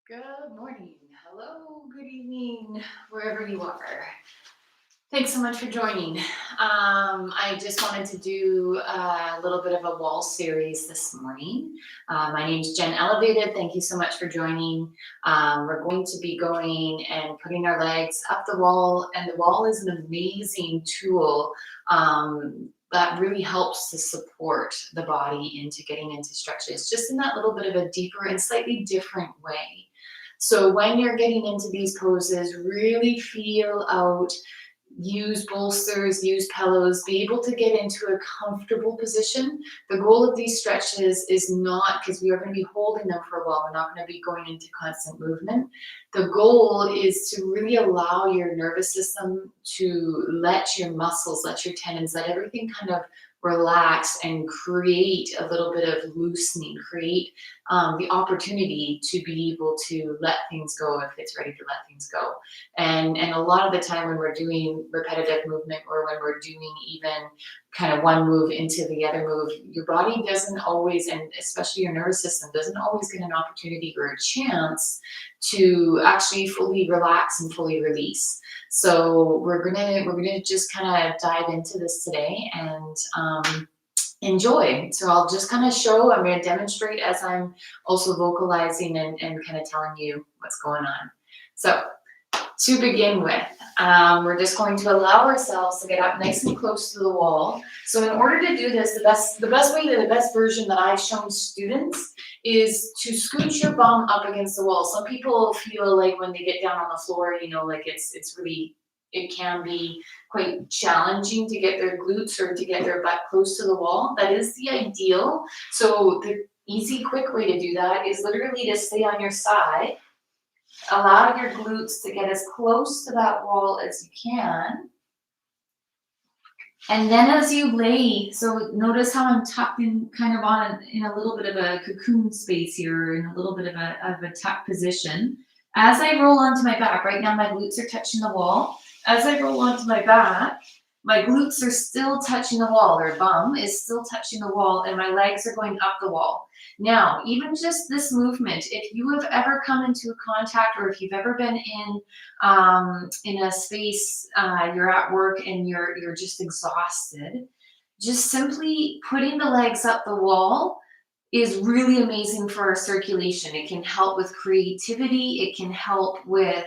Good morning, hello, good evening, wherever you are. Thanks so much for joining. I just wanted to do a little bit of a wall series this morning. My name's Jen Elevated. Thank you so much for joining. We're going to be going and putting our legs up the wall, and the wall is an amazing tool that really helps to support the body into getting into stretches, just in that little bit of a deeper and slightly different way. So when you're getting into these poses, really feel out, use bolsters, use pillows, be able to get into a comfortable position. The goal of these stretches is not, because we are going to be holding them for a while, we're not going to be going into constant movement. The goal is to really allow your nervous system to let your muscles, let your tendons, let everything kind of relax and create a little bit of loosening, create the opportunity to be able to let things go if it's ready to let things go. And a lot of the time when we're doing repetitive movement, or when we're doing even kind of one move into the other move, your body doesn't always, and especially your nervous system, doesn't always get an opportunity or a chance to actually fully relax and fully release. So we're gonna just kind of dive into this today and enjoy. So I'll just kind of show, I'm going to demonstrate as I'm also vocalizing and kind of telling you what's going on. So to begin with, we're just going to allow ourselves to get up nice and close to the wall. So in order to do this, the best version that I've shown students is to scooch your bum up against the wall. Some people feel like when they get down on the floor, like it's really, it can be quite challenging to get their glutes or to get their butt close to the wall. That is the ideal. So the easy, quick way to do that is literally to stay on your side. Allow your glutes to get as close to that wall as you can. And then as you lay, so notice how I'm tucked in kind of in a little bit of a cocoon space here, in a little bit of a tuck position. As I roll onto my back, right now my glutes are touching the wall. As I roll onto my back, my glutes are still touching the wall, or bum is still touching the wall, and my legs are going up the wall. Now, even just this movement, if you have ever come into contact, or if you've ever been in a space, you're at work and you're just exhausted, just simply putting the legs up the wall is really amazing for our circulation. It can help with creativity. It can help with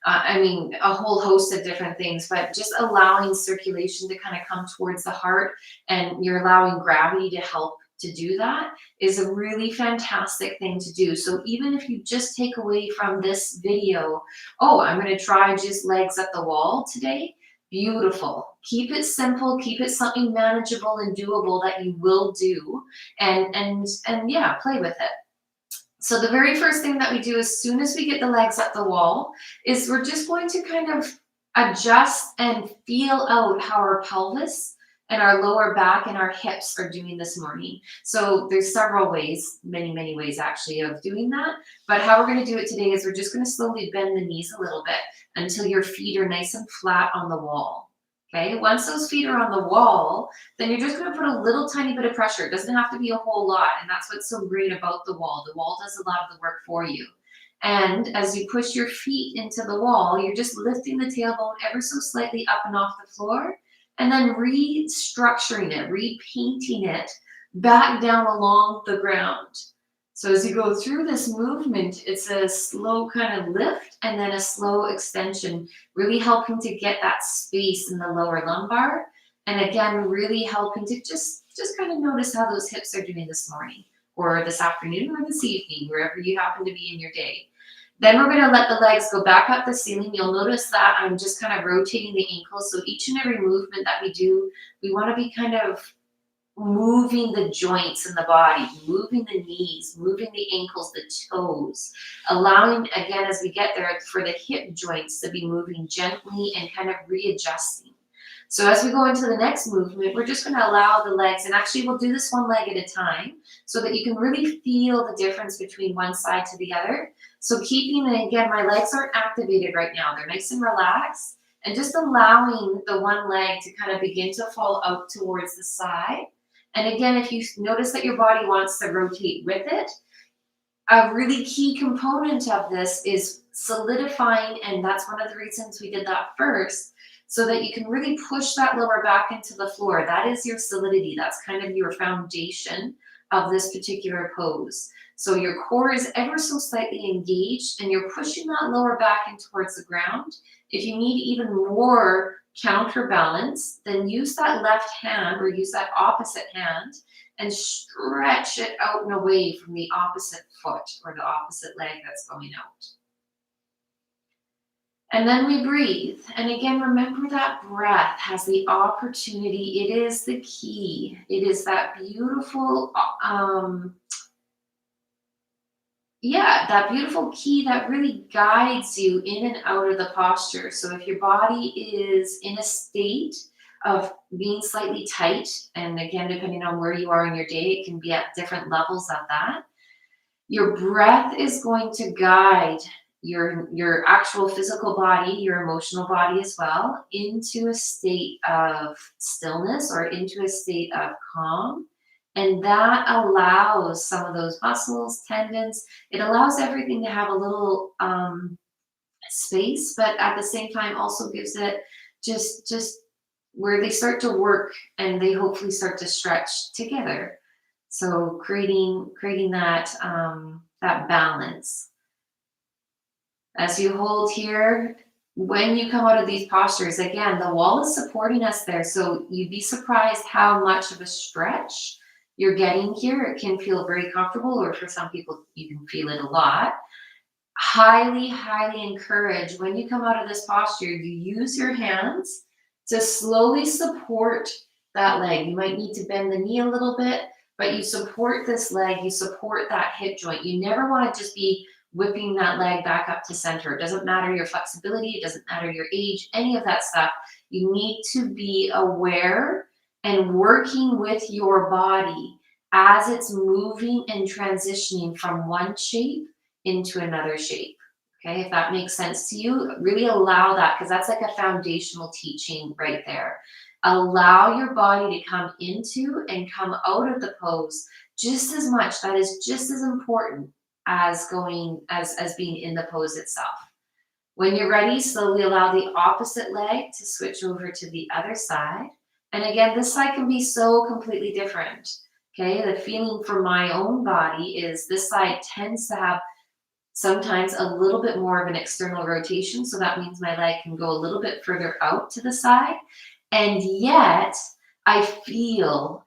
a whole host of different things, but just allowing circulation to kind of come towards the heart, and you're allowing gravity to help to do that, is a really fantastic thing to do. So even if you just take away from this video, oh, I'm going to try just legs at the wall today, beautiful. Keep it simple, keep it something manageable and doable that you will do, and yeah, play with it. So the very first thing that we do as soon as we get the legs up the wall is we're just going to kind of adjust and feel out how our pelvis and our lower back and our hips are doing this morning. So there's several ways, many ways actually, of doing that. But how we're going to do it today is we're just going to slowly bend the knees a little bit until your feet are nice and flat on the wall. Okay, once those feet are on the wall, then you're just going to put a little tiny bit of pressure. It doesn't have to be a whole lot, and that's what's so great about the wall. The wall does a lot of the work for you. And as you push your feet into the wall, you're just lifting the tailbone ever so slightly up and off the floor, and then restructuring it, repainting it back down along the ground. So as you go through this movement, it's a slow kind of lift and then a slow extension, really helping to get that space in the lower lumbar. And again, really helping to just kind of notice how those hips are doing this morning or this afternoon or this evening, wherever you happen to be in your day. Then we're going to let the legs go back up the ceiling. You'll notice that I'm just kind of rotating the ankles. So each and every movement that we do, we want to be kind of moving the joints in the body, moving the knees, moving the ankles, the toes, allowing, again, as we get there, for the hip joints to be moving gently and kind of readjusting. So as we go into the next movement, we're just going to allow the legs, and actually we'll do this one leg at a time so that you can really feel the difference between one side to the other. So keeping, and again, my legs aren't activated right now. They're nice and relaxed, and just allowing the one leg to kind of begin to fall out towards the side. And again, if you notice that your body wants to rotate with it, A really key component of this is solidifying, and that's one of the reasons we did that first, so that you can really push that lower back into the floor. That is your solidity. That's kind of your foundation of this particular pose. So your core is ever so slightly engaged and you're pushing that lower back in towards the ground. If you need even more counterbalance, then use that left hand or use that opposite hand and stretch it out and away from the opposite foot or the opposite leg that's going out. And then we breathe. And again, remember that breath has the opportunity. It is the key. It is that beautiful, that beautiful key that really guides you in and out of the posture. So if your body is in a state of being slightly tight, and again, depending on where you are in your day, it can be at different levels of that. Your breath is going to guide your actual physical body, your emotional body as well, into a state of stillness or into a state of calm. And that allows some of those muscles, tendons, it allows everything to have a little space, but at the same time also gives it just where they start to work and they hopefully start to stretch together. So creating that that balance. As you hold here, when you come out of these postures, again, the wall is supporting us there. So you'd be surprised how much of a stretch you're getting here. It can feel very comfortable, or for some people, you can feel it a lot. Highly, highly encourage when you come out of this posture, you use your hands to slowly support that leg. You might need to bend the knee a little bit, but you support this leg, you support that hip joint. You never want to just be whipping that leg back up to center. It doesn't matter your flexibility, it doesn't matter your age, any of that stuff. You need to be aware and working with your body as it's moving and transitioning from one shape into another shape. Okay, if that makes sense to you, really allow that, because that's like a foundational teaching right there. Allow your body to come into and come out of the pose just as much. That is just as important as being in the pose itself. When you're ready, slowly allow the opposite leg to switch over to the other side. And again, this side can be so completely different. Okay, the feeling for my own body is this side tends to have sometimes a little bit more of an external rotation. So that means my leg can go a little bit further out to the side. And yet I feel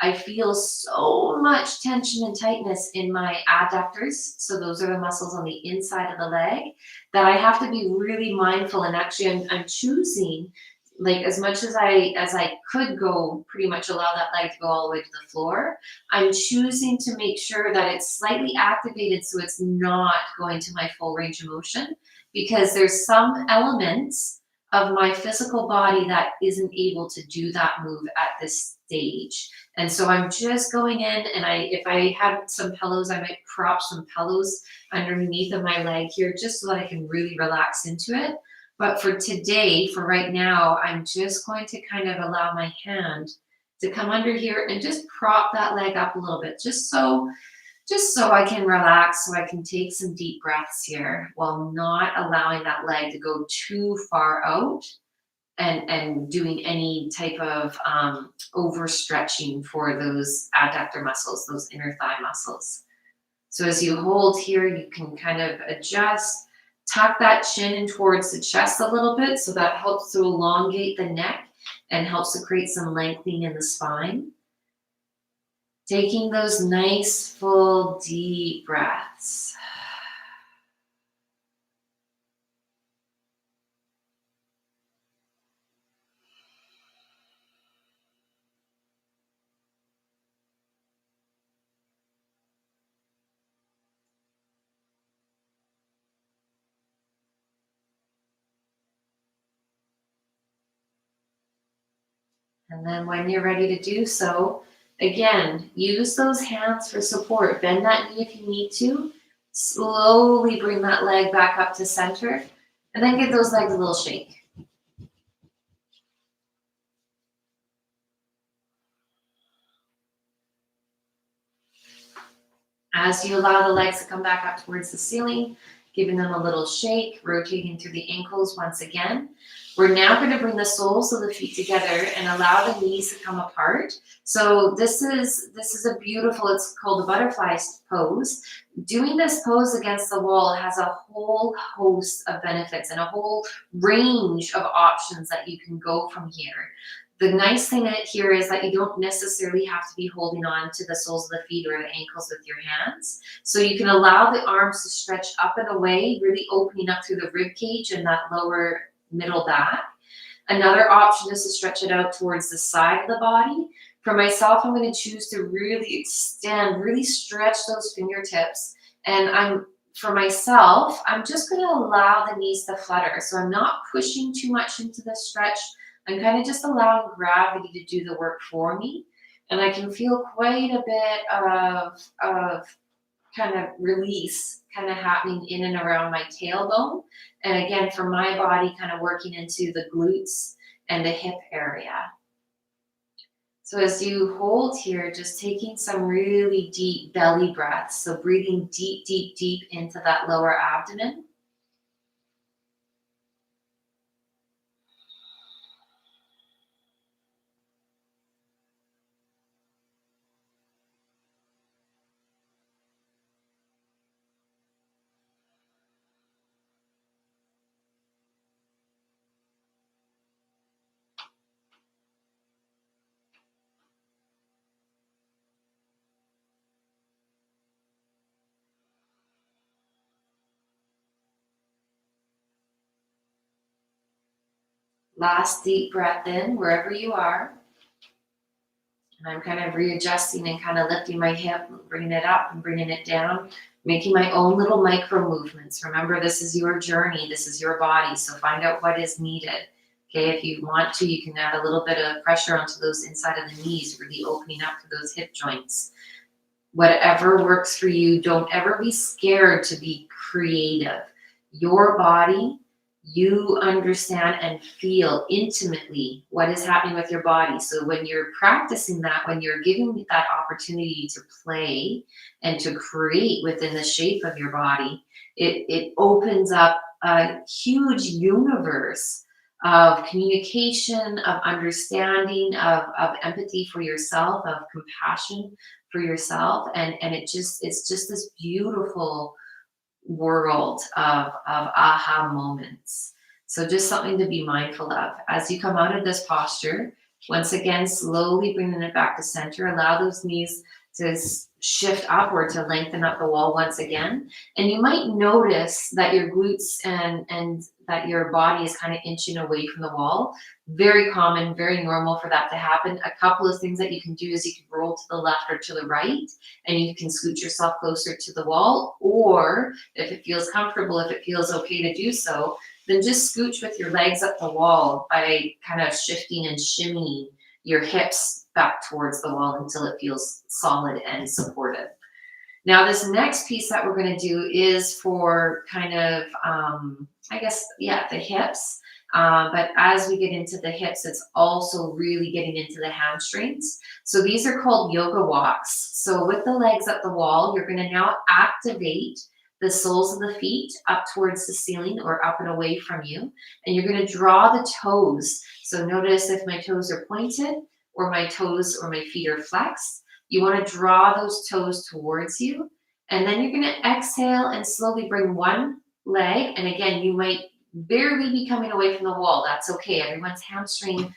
so much tension and tightness in my adductors. So those are the muscles on the inside of the leg that I have to be really mindful. And actually I'm choosing, like, as much as I could go, pretty much allow that leg to go all the way to the floor, I'm choosing to make sure that it's slightly activated so it's not going to my full range of motion, because there's some elements of my physical body that isn't able to do that move at this stage. And so I'm just going in, and if I had some pillows, I might prop some pillows underneath of my leg here just so that I can really relax into it. But for today, for right now, I'm just going to kind of allow my hand to come under here and just prop that leg up a little bit, just so I can relax, so I can take some deep breaths here while not allowing that leg to go too far out and doing any type of overstretching for those adductor muscles, those inner thigh muscles. So as you hold here, you can kind of adjust, tuck that chin in towards the chest a little bit, so that helps to elongate the neck and helps to create some lengthening in the spine. Taking those nice, full, deep breaths. And then when you're ready to do so, again, use those hands for support. Bend that knee if you need to. Slowly bring that leg back up to center, and then give those legs a little shake. As you allow the legs to come back up towards the ceiling, giving them a little shake, rotating through the ankles once again. We're now going to bring the soles of the feet together and allow the knees to come apart. So this is a beautiful, it's called the butterfly pose. Doing this pose against the wall has a whole host of benefits and a whole range of options that you can go from here. The nice thing here is that you don't necessarily have to be holding on to the soles of the feet or the ankles with your hands. So you can allow the arms to stretch up and away, really opening up through the rib cage and that lower middle back. Another option is to stretch it out towards the side of the body. For myself, I'm going to choose to really extend, really stretch those fingertips. And for myself, I'm just going to allow the knees to flutter. So I'm not pushing too much into the stretch. I'm kind of just allowing gravity to do the work for me. And I can feel quite a bit of kind of release kind of happening in and around my tailbone. And again, for my body, kind of working into the glutes and the hip area. So as you hold here, just taking some really deep belly breaths. So breathing deep, deep, deep into that lower abdomen. Last deep breath in, wherever you are. And I'm kind of readjusting and kind of lifting my hip, bringing it up and bringing it down, making my own little micro movements. Remember, this is your journey. This is your body. So find out what is needed. Okay, if you want to, you can add a little bit of pressure onto those inside of the knees, really opening up to those hip joints. Whatever works for you, don't ever be scared to be creative. Your body, you understand and feel intimately what is happening with your body. So when you're practicing that, when you're giving that opportunity to play and to create within the shape of your body, it opens up a huge universe of communication, of understanding, of empathy for yourself, of compassion for yourself. And it's just this beautiful world of aha moments. So just something to be mindful of. As you come out of this posture, once again, slowly bringing it back to center, allow those knees to shift upward to lengthen up the wall once again. And you might notice that your glutes and that your body is kind of inching away from the wall. Very common, very normal for that to happen. A couple of things that you can do is you can roll to the left or to the right, and you can scoot yourself closer to the wall. Or if it feels comfortable, if it feels okay to do so, then just scooch with your legs up the wall by kind of shifting and shimmying your hips back towards the wall until it feels solid and supportive. Now, this next piece that we're going to do is for kind of, the hips. But as we get into the hips, it's also really getting into the hamstrings. So these are called yoga walks. So with the legs up the wall, you're going to now activate the soles of the feet up towards the ceiling or up and away from you. And you're going to draw the toes. So notice if my toes are pointed or my toes or my feet are flexed. You want to draw those toes towards you. And then you're going to exhale and slowly bring one leg. And again, you might barely be coming away from the wall. That's okay. Everyone's hamstring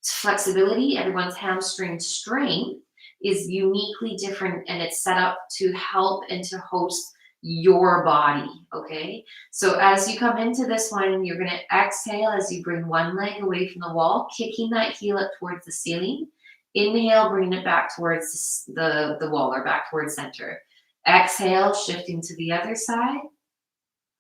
flexibility, everyone's hamstring strength is uniquely different, and it's set up to help and to host your body. Okay. So as you come into this one, you're going to exhale as you bring one leg away from the wall, kicking that heel up towards the ceiling. Inhale, bringing it back towards the wall or back towards center. Exhale, shifting to the other side.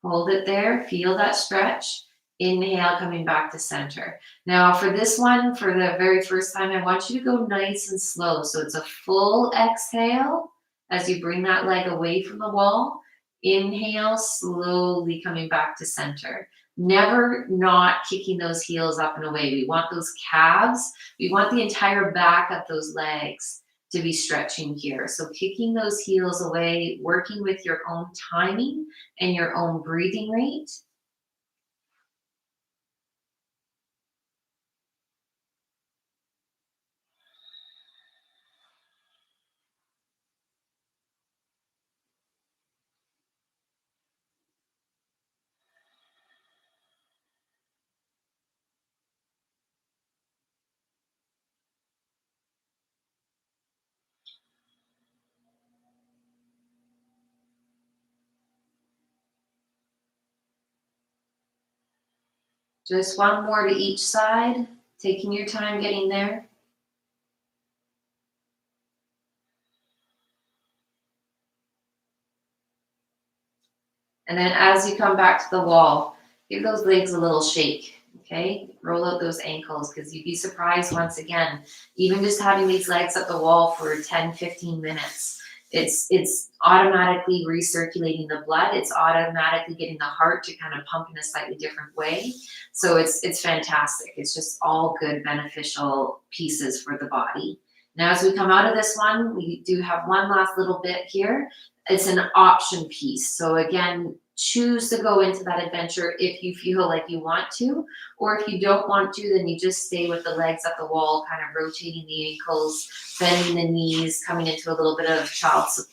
Hold it there. Feel that stretch. Inhale, coming back to center. Now for this one, for the very first time, I want you to go nice and slow. So it's a full exhale as you bring that leg away from the wall. Inhale, slowly coming back to center. Never not kicking those heels up and away. We want those calves. We want the entire back of those legs to be stretching here. So kicking those heels away, working with your own timing and your own breathing rate. Just one more to each side, taking your time getting there. And then as you come back to the wall, give those legs a little shake. Okay, roll out those ankles because you'd be surprised once again, even just having these legs at the wall for 10, 15 minutes, it's automatically recirculating the blood. It's automatically getting the heart to kind of pump in a slightly different way. So it's fantastic. It's just all good beneficial pieces for the body. Now, as we come out of this one, we do have one last little bit here. It's an option piece. So again, choose to go into that adventure if you feel like you want to, or if you don't want to, then you just stay with the legs at the wall, kind of rotating the ankles, bending the knees, coming into a little bit of child's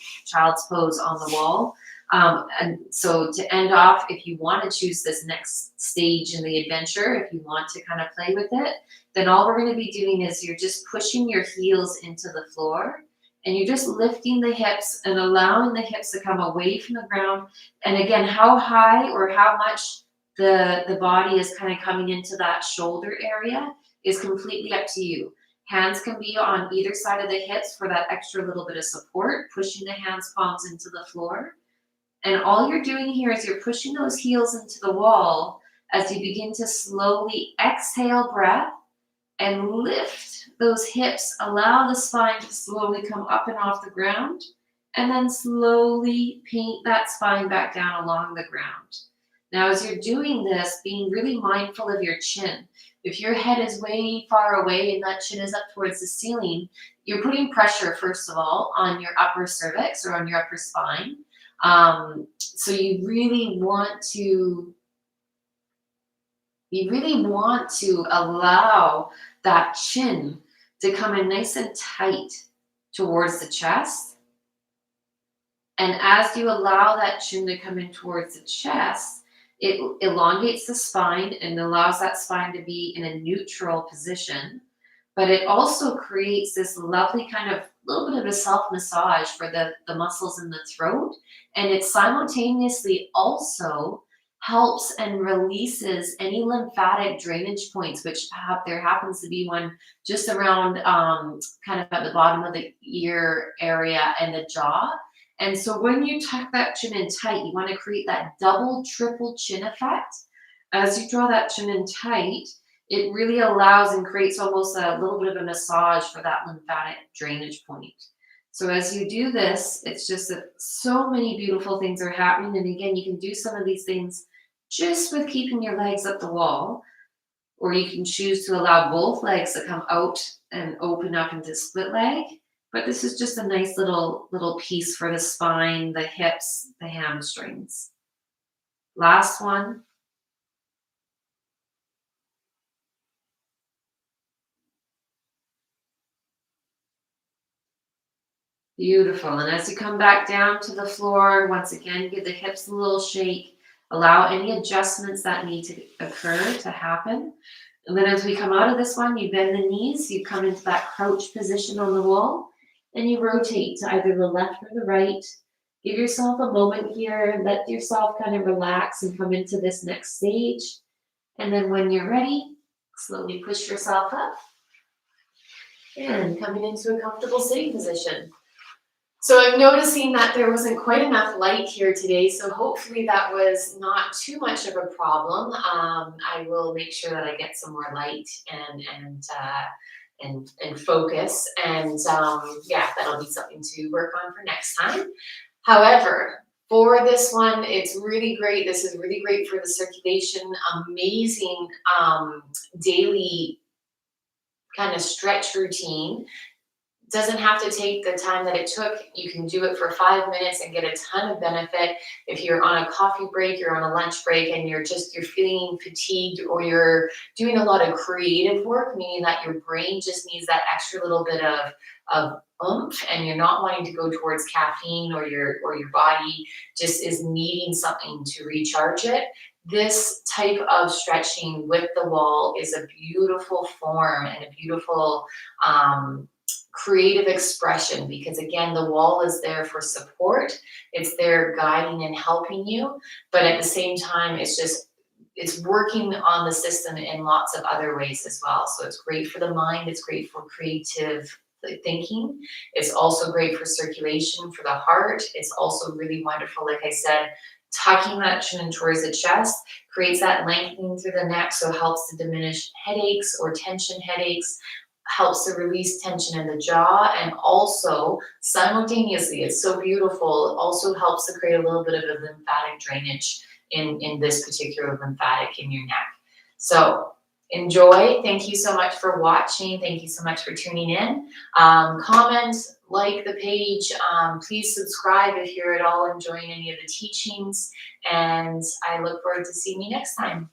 pose on the wall. And so to end off, if you want to choose this next stage in the adventure, if you want to kind of play with it, then all we're going to be doing is you're just pushing your heels into the floor and you're just lifting the hips and allowing the hips to come away from the ground. And again, how high or how much the body is kind of coming into that shoulder area is completely up to you. Hands can be on either side of the hips for that extra little bit of support, pushing the hands palms into the floor. And all you're doing here is you're pushing those heels into the wall as you begin to slowly exhale breath and lift those hips. Allow the spine to slowly come up and off the ground, and then slowly paint that spine back down along the ground. Now, as you're doing this, being really mindful of your chin. If your head is way far away and that chin is up towards the ceiling, you're putting pressure, first of all, on your upper cervix or on your upper spine. So you really want to allow that chin to come in nice and tight towards the chest. And as you allow that chin to come in towards the chest, it elongates the spine and allows that spine to be in a neutral position. But it also creates this lovely kind of little bit of a self-massage for the muscles in the throat. And it simultaneously also helps and releases any lymphatic drainage points, which there happens to be one just around kind of at the bottom of the ear area and the jaw. And so when you tuck that chin in tight, you want to create that double, triple chin effect. As you draw that chin in tight, it really allows and creates almost a little bit of a massage for that lymphatic drainage point. So as you do this, it's just that so many beautiful things are happening. And again, you can do some of these things just with keeping your legs at the wall, or you can choose to allow both legs to come out and open up into split leg. But this is just a nice little piece for the spine, the hips, the hamstrings. Last one. Beautiful. And as you come back down to the floor, once again, give the hips a little shake. Allow any adjustments that need to occur to happen. And then as we come out of this one, you bend the knees, you come into that crouch position on the wall, and you rotate to either the left or the right. Give yourself a moment here, let yourself kind of relax and come into this next stage. And then when you're ready, slowly push yourself up and coming into a comfortable sitting position. So I'm noticing that there wasn't quite enough light here today, so hopefully that was not too much of a problem. I will make sure that I get some more light and focus, and yeah, that'll be something to work on for next time. However, for this one, it's really great. This is really great for the circulation. Amazing daily kind of stretch routine. Doesn't have to take the time that it took. You can do it for 5 minutes and get a ton of benefit. If you're on a coffee break, you're on a lunch break, and you're feeling fatigued, or you're doing a lot of creative work, meaning that your brain just needs that extra little bit of oomph, and you're not wanting to go towards caffeine, or your body just is needing something to recharge it. This type of stretching with the wall is a beautiful form and a beautiful creative expression, because again, the wall is there for support. It's there guiding and helping you, but at the same time, it's working on the system in lots of other ways as well. So it's great for the mind, it's great for creative thinking. It's also great for circulation for the heart. It's also really wonderful, like I said, tucking that chin in towards the chest creates that lengthening through the neck, so helps to diminish headaches or tension headaches, helps to release tension in the jaw, and also simultaneously, it's so beautiful, it also helps to create a little bit of a lymphatic drainage in this particular lymphatic in your neck. So enjoy. Thank you so much for watching. Thank you so much for tuning in. Comment, like the page. Please subscribe if you're at all enjoying any of the teachings. And I look forward to seeing you next time.